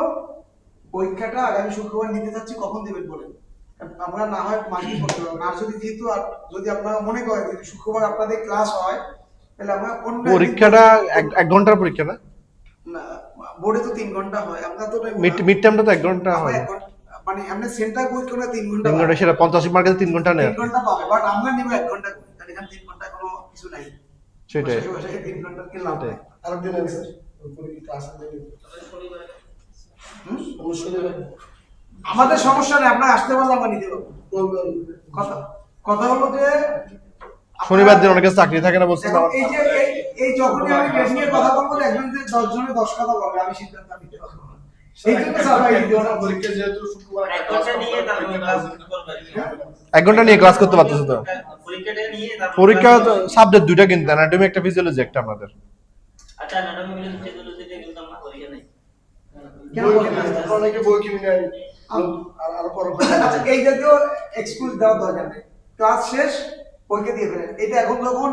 পরীক্ষাটা আগামী শুক্রবার নিতে যাচ্ছি, কখন দিবেন বলেন? আমরা না হয় মার্কিং করতে পারবো না, যদি যেহেতু যদি আপনারা মনে করেন যদি শুক্রবার আপনাদের ক্লাস হয়, তাহলে আমরা অন্য পরীক্ষাটা 1 ঘন্টার পরীক্ষা না? না, বোর্ডে তো 3 ঘন্টা হয়, আমরা তো মিড টার্মটা তো 1 ঘন্টা আমরা হয়। মানে আমরা সেন্টার পরীক্ষা 3 ঘন্টা 3 ঘন্টা, সেটা 85 মার্কের 3 ঘন্টা নেয়। 3 ঘন্টা পাবে, বাট আমরা নিব 1 ঘন্টা করে, তাহলে এখানে 3 ঘন্টা কোনো কিছু নাই। সেটাই। 3 ঘন্টা কি লাভ নাই। আরেকদিন আছে স্যার, উপরে কি ক্লাস আছে? আমাদের সমস্যা নেই, আপনারা আসতে পারলে আমরা নিতে পারবো। কথা কথা হলো যে শনিবার দিন অনেকের চাকরি থাকে না বলছেন। এই যে এই যখনই আমি বেশ নিয়ে কথা বলবো, একজন যে 10 জনে 10 কথা বলবে, আমি সিদ্ধান্ত নিতে পারবো না। এই জন্য স্যার ভাই পরীক্ষা যেহেতু শুক্রবার একটা ক্লাস নিয়ে তারপর 1 ঘন্টা নিয়ে ক্লাস করতে পারতেছে তো। পরীক্ষাটা নিয়ে পরীক্ষা সাবজেক্ট দুইটা কিন্তু, অ্যানাটমি একটা ফিজিওলজি একটা আমাদের। আচ্ছা, অ্যানাটমি ফিজিওলজি কিন্তু আমরা পরীক্ষা নেই। কেন অনেকে বই কিনে নেয় আর আচ্ছা, এই জাতীয় এক্সকিউজ দেওয়ার দরকার নেই। ক্লাস শেষ, পরীক্ষা দিয়ে ফেলেন। এটা এখন যখন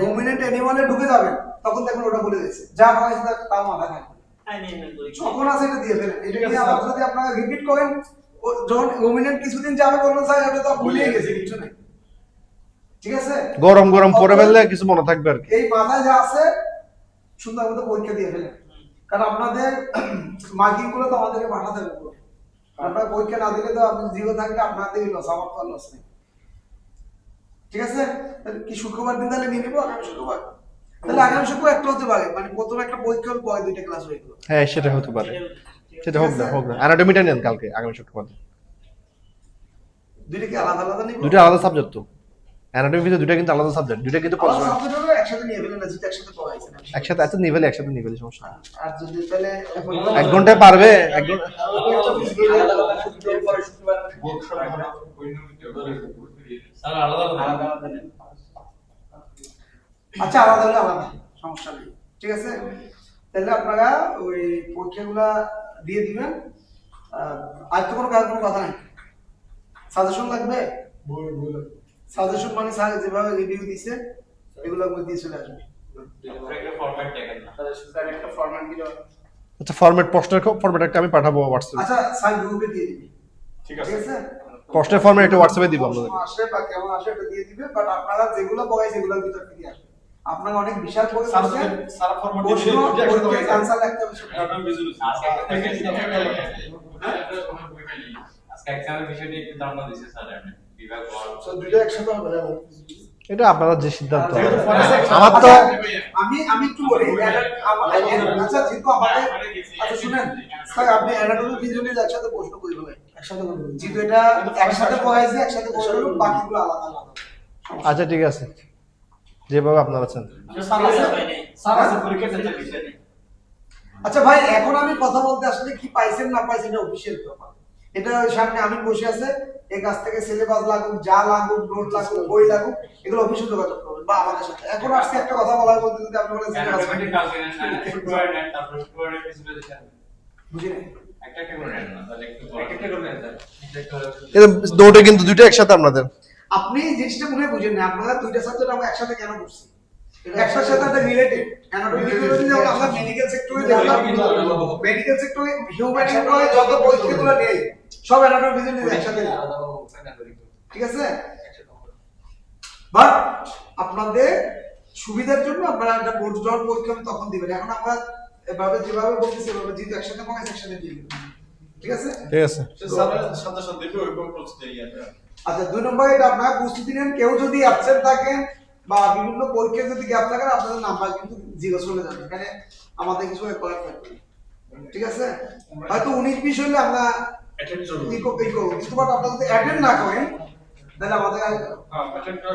রুমিনেন্ট অ্যানিমালে ঢুকে যাবেন, তখন দেখুন ওটা বলে দিয়েছে, যা পাইছে তার মাথা থাকবে। হ্যাঁ, নিয়ে নেন পরীক্ষা। যখন আছে এটা দিয়ে ফেলেন। এটা নিয়ে আবার যদি আপনারা রিপিট করেন, যখন রুমিনেন্ট কিছুদিন যাবে বলবেন স্যার এটা তো ভুলিয়ে গেছে, কিছু নেই, ঠিক আছে? গরম গরম পরে ফেললে কিছু মনে থাকবে আর কি। এই মাথায় যা আছে সুন্দর মতো পরীক্ষা দিয়ে ফেলেন, কারণ আপনাদের মার্কিং গুলো তো আমাদেরকে পাঠাতে হবে। আপনারা পরীক্ষা না দিলে তো আপনি জিরো থাকলে আপনাদেরই লস, আমার তো লস নেই, ঠিক আছে? তাহলে কি শুক্রবার দিন তাহলে নিয়ে নিবো? আগামী শুক্রবার তাহলে আগামী শুক্রবার একটা হতে পারে, মানে প্রথম একটা পরীক্ষা হল, পরে 2টা ক্লাস হয়ে গেল। হ্যাঁ, সেটা হতে পারে। সেটা হোক না, হোক না। অ্যানাটমিটা নেন কালকে, আগামী শুক্রবার। 2টা কি আলাদা আলাদা নিব? দুটো আলাদা সাবজেক্ট তো। অ্যানাটমি ফিজিও দুটো কিন্তু আলাদা সাবজেক্ট, দুটো কিন্তু আলাদা সাবজেক্ট হলে একসাথে নিয়ে ফেলেন না, যেটা একসাথে পড়াইছেন একসাথে এত নিভেলে একসাথে নিভেলে সমস্যা নেই। আর যদি তাহলে 1 ঘন্টায় পারবে? 1 ঘন্টা আচ্ছা, আলাদা হলে আলাদা, সমস্যা নেই, ঠিক আছে? তাহলে আপনারা ওই পরীক্ষাগুলা দিয়ে দিবেন। আর তো কোনো কথা নাই। সাজেশন লাগবে? সাজেশন মানে স্যার যেভাবে রিভিউ দিছে এগুলো আমি দিয়ে চলে আসবে। একটা ফরম্যাট দিলে, আচ্ছা, ফরম্যাট, প্রশ্নের ফরম্যাট একটা আমি পাঠাবো হোয়াটসঅ্যাপে। আচ্ছা স্যার গ্রুপে দিয়ে দিবি, ঠিক আছে? প্রশ্নের ফরম্যাট একটা হোয়াটসঅ্যাপে দিব আপনাদের। আসে বা কেমন আসে এটা দিয়ে দিবে, বাট আপনারা যেগুলো পড়াই সেগুলোর ভিতর থেকে আসবে। আপনারা অনেক বিশাল করে বলছেন, সারা ফরম্যাট দিয়ে দিবেন, आंसर লাগতে হবে সেটা। আজকে এক্সামের বিষয়টি একটু ধারণা দিয়েছে স্যার, বিভাগ সব দুটো একসাথে হবে না? এটা আপনারা যে সিদ্ধান্ত। আমার তো আমি একটু বলি, আচ্ছা যেহেতু আমাদের, আচ্ছা শুনেন স্যার, আপনি অ্যানাটমি ফিজিওলজি একসাথে প্রশ্ন করি বলেন, একসাথে করবেন, যেহেতু এটা একসাথে পড়াইছে একসাথে প্রশ্ন করুন, বাকিগুলো আলাদা আলাদা। আচ্ছা ঠিক আছে, যেভাবে আপনারা আছেন। আচ্ছা ভাই, এখন আমি কথা বলতে আসলে কি পাইছেন না পাইছেন এটা অফিশিয়াল ব্যাপার। এটা সামনে আমি বসে আছে, এই কাছ থেকে সিলেবাস লাগুক, যা লাগুক, নোট লাগুক, বই লাগুক, এগুলো অফিসে যোগাযোগ করবেন বা আমাদের সাথে। এখন আসছে একটা কথা বলার মধ্যে যদি আপনি বলেন সিলেবাস বুঝি না, একটা করে নেন না তাহলে একটু একটা করে নেন স্যার এটা দুটো কিন্তু দুটো একসাথে আপনাদের। আপনি এই জিনিসটা মনে হয় বুঝেন না, আপনারা দুইটা সাবজেক্ট আমরা একসাথে কেন করছি? একটার সাথে একটা রিলেটেড। অ্যানাটমি ফিজিওলজি যেমন আমরা মেডিকেল সেক্টরে দেখলাম, মেডিকেল সেক্টরে হিউম্যান এমপ্লয়ি যত পরীক্ষাগুলো নেই সব অ্যানাটমি ফিজিওলজি একসাথে নেই। ঠিক আছে? বাট আপনাদের সুবিধার জন্য আপনারা একটা বোর্ড জল পরীক্ষা তখন দিবেন। এখন আমরা এভাবে যেভাবে বলতেছি এভাবে যেহেতু একসাথে পাকাই একসাথে দিয়ে দেবেন। ঠিক আছে? ঠিক আছে। আচ্ছা, 2 নম্বরে এটা আপনারা প্রস্তুতি নেন। কেউ যদি অ্যাবসেন্ট থাকেন বা বিভিন্ন পরীক্ষায় যদি গ্যাপ থাকে আপনাদের নাম্বার কিন্তু জিরো চলে যাবে, এখানে আমাদের কিছু রেকর্ড থাকবে। ঠিক আছে? হয়তো 19-20 হলে আমরা ইকো কিন্তু বাট আপনারা যদি অ্যাটেন্ড না করেন তাহলে আমাদের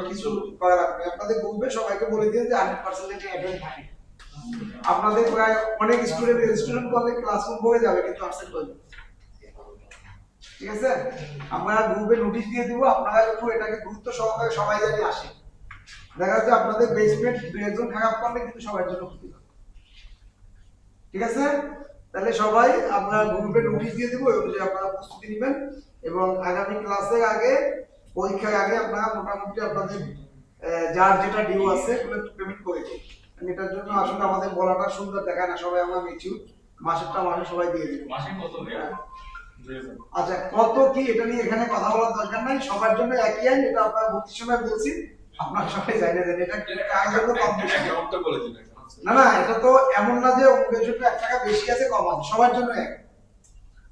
কিছু করা লাগবে। আপনাদের গ্রুপে সবাইকে বলে দিন যে 100% অ্যাটেন্ড থাকে। আপনাদের প্রায় অনেক স্টুডেন্ট করলে ক্লাসরুম হয়ে যাবে কিন্তু অ্যাবসেন্ট হয়ে যাবে। ঠিক আছে? আমরা গ্রুপে নোটিশ দিয়ে দিব, আপনারা একটু এটাকে গুরুত্ব সহকারে সবাই জানি আসে। দেখা যাচ্ছে আপনাদের বেসমেন্ট দুই একজন খারাপ করলে কিন্তু সবার জন্য ক্ষতি হবে। ঠিক আছে? তাহলে সবাই আমরা গ্রুপে নোটিশ দিয়ে দিব, ওই অনুযায়ী আপনারা প্রস্তুতি নেবেন এবং আগামী ক্লাসের আগে পরীক্ষার আগে আপনারা মোটামুটি আপনাদের যার যেটা ডিউ আছে ওগুলো একটু পেমেন্ট করে দিন। এটার জন্য আসলে আমাদের বলাটা সুন্দর দেখায় না, সবাই আমরা মেচিউর মাসেরটা মাসে সবাই দিয়ে দিব। মাসে কত আচ্ছা, কত কি এটা নিয়ে এখানে কথা বলার দরকার নাই, সবার জন্য একই আইন। এটা আপনারা ভর্তির সময় বলছি, আপনারা সবাই জানেন এটা কার জন্য কম বেশি না। না, এটা তো এমন না যে অমুকের জন্য 1 টাকা বেশি আছে কম আছে, সবার জন্য এক।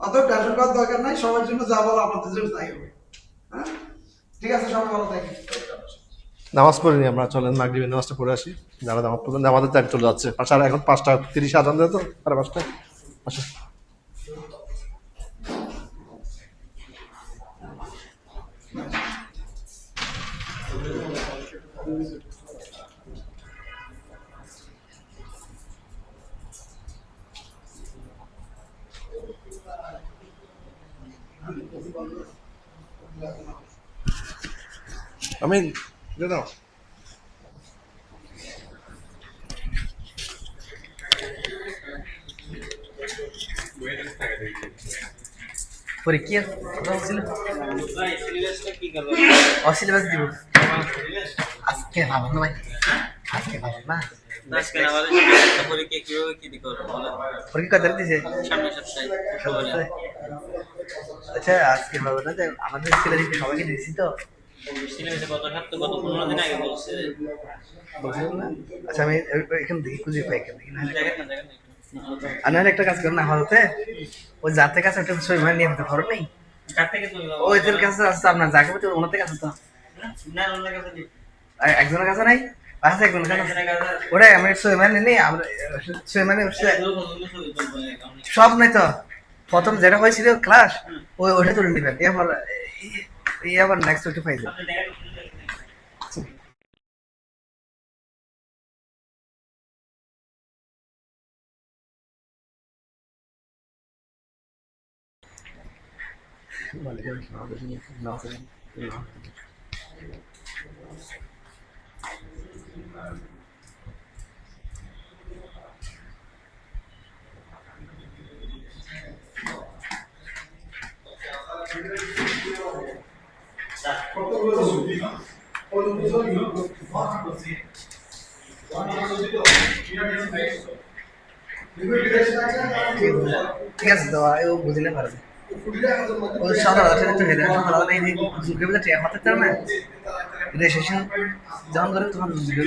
অত টেনশন করার দরকার নাই, সবার জন্য যা বলো আপনাদের জন্য তাই হবে। হ্যাঁ, ঠিক আছে, সবাই ভালো থাকেন। নামাজ পড়িনি আমরা, চলেন মাগরিবের নামাজটা পড়ে আসি। যারা নামাজ পড়বেন আমাদের টাইম চলে যাচ্ছে, এখন 5:30 আজান দেয় তো, 5:30 আসো। আমি দাও পরীক্ষা ছিল ভাই সিলেবাসটা কি করবে? অসিলেবাস দিব আজকে ভালো না ভাই, আজকে ভালো না। আজকে আমাদের পরীক্ষা কিভাবে কি করবে বলেন? পরীক্ষা কত দিছে? সামনের সপ্তাহে আচ্ছা, আজকে ভালো না, আমাদের সিলেবাস সবাইকে দিয়েছি তো। সিলেবাসে কত সপ্তাহ কত 15 দিন আগে বলছে। বুঝলেন না? আচ্ছা, আমি এখান থেকে খুঁজে পাই, এখান থেকে দেখেন না আর নাহলে একটা কাজ করেন না, হতে ওই যাতে কাছে একটা ছবি মানে নিয়ে যেতে পারো নেই, কার থেকে তুমি বাবা? ওইদের কাছে আসতে আপনার যাকে বলতে ওনার থেকে আসতে তো না ওনার কাছে নেই। একজনের কাছে নাই, আছে একজনের কাছে। একজনের কাছে আছে। ওটাই আমি ছবি মানে নেই, আমরা ছবি মানে সব নাই তো। প্রথম যেটা হয়েছিল ক্লাস ওইটা তুলে নেবেন, এবার নেক্সট ওইটা পাইছে। আপনি দেখেন ঠিক আছে তো, ও বুঝলে পারবে। ও সকাল তো হেরে সকাল নেই দুর্গে বেলা ট্রেন হতে চাও না, রেজিস্ট্রেশন যখন করে তখন বুঝবে।